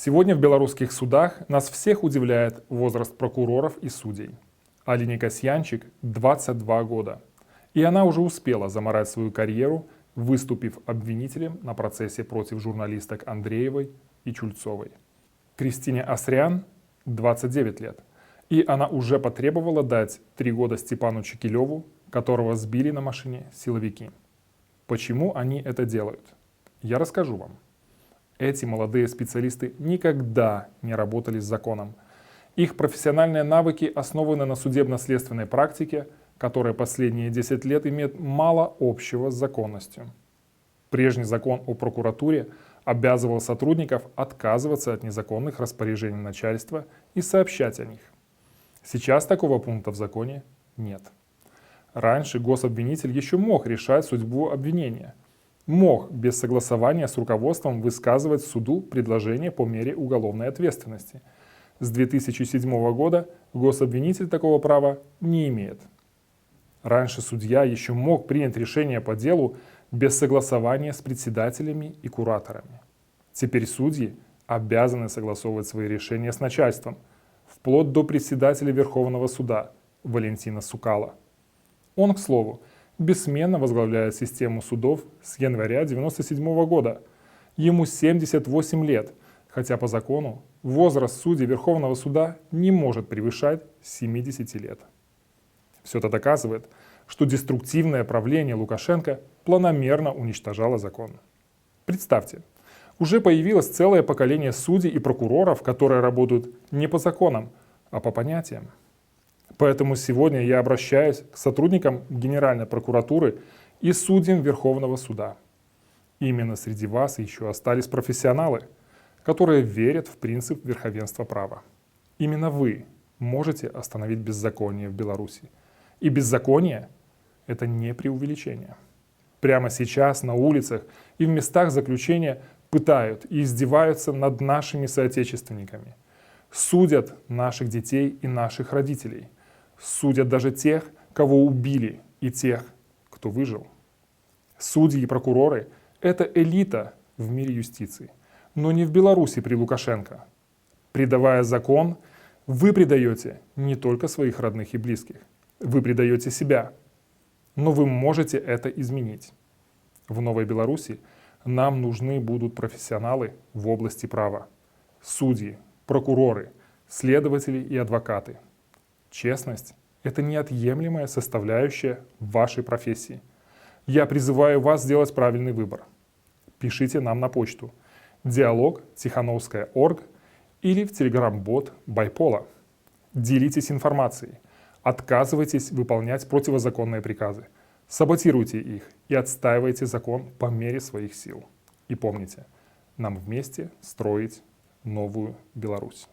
Сегодня в белорусских судах нас всех удивляет возраст прокуроров и судей. Алине Касьянчик 22 года. И она уже успела заморать свою карьеру, выступив обвинителем на процессе против журналисток Андреевой и Чульцовой. Кристине Асрян 29 лет. И она уже потребовала дать 3 года Степану Чекилеву, которого сбили на машине силовики. Почему они это делают? Я расскажу вам. Эти молодые специалисты никогда не работали с законом. Их профессиональные навыки основаны на судебно-следственной практике, которая последние 10 лет имеет мало общего с законностью. Прежний закон о прокуратуре обязывал сотрудников отказываться от незаконных распоряжений начальства и сообщать о них. Сейчас такого пункта в законе нет. Раньше гособвинитель еще мог решать судьбу обвинения. Мог без согласования с руководством высказывать суду предложения по мере уголовной ответственности. С 2007 года гособвинитель такого права не имеет. Раньше судья еще мог принять решение по делу без согласования с председателями и кураторами. Теперь судьи обязаны согласовывать свои решения с начальством, вплоть до председателя Верховного суда Валентина Сукала. Он, к слову, бессменно возглавляет систему судов с января 1997 года. Ему 78 лет, хотя по закону возраст судей Верховного суда не может превышать 70 лет. Все это доказывает, что деструктивное правление Лукашенко планомерно уничтожало закон. Представьте, уже появилось целое поколение судей и прокуроров, которые работают не по законам, а по понятиям. Поэтому сегодня я обращаюсь к сотрудникам Генеральной прокуратуры и судьям Верховного суда. Именно среди вас еще остались профессионалы, которые верят в принцип верховенства права. Именно вы можете остановить беззаконие в Беларуси. И беззаконие – это не преувеличение. Прямо сейчас на улицах и в местах заключения пытают и издеваются над нашими соотечественниками. Судят наших детей и наших родителей. Судят даже тех, кого убили, и тех, кто выжил. Судьи и прокуроры – это элита в мире юстиции, но не в Беларуси при Лукашенко. Предавая закон, вы предаете не только своих родных и близких, вы предаете себя. Но вы можете это изменить. В Новой Беларуси нам нужны будут профессионалы в области права. Судьи, прокуроры, следователи и адвокаты. Честность – это неотъемлемая составляющая вашей профессии. Я призываю вас сделать правильный выбор. Пишите нам на почту dialog@tikhanovskaya.org или в телеграм-бот Байпола. Делитесь информацией. Отказывайтесь выполнять противозаконные приказы. Саботируйте их и отстаивайте закон по мере своих сил. И помните, нам вместе строить новую Беларусь.